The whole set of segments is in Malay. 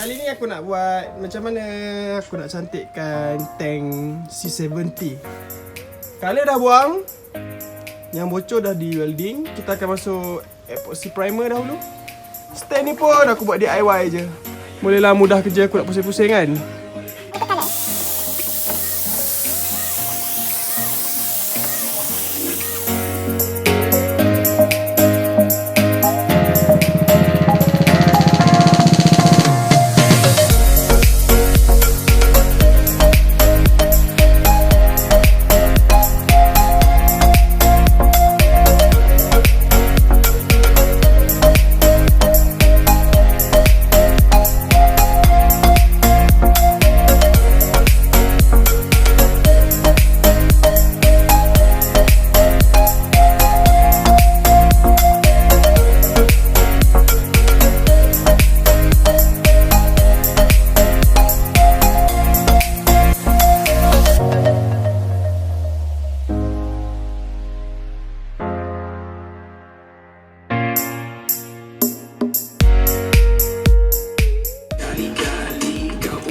Kali ni aku nak buat macam mana aku nak cantikkan tank C70. Color dah buang, yang bocor dah di welding. Kita akan masuk epoxy primer dahulu. Stand ni pun aku buat DIY je. Bolehlah mudah kerja aku nak pusing-pusing kan.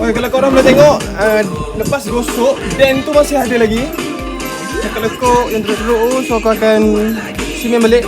Okay, kalau korang boleh tengok, lepas gosok, dent tu masih ada lagi. Lekuk-lekuk yang teruk-teruk, so aku akan simen balik.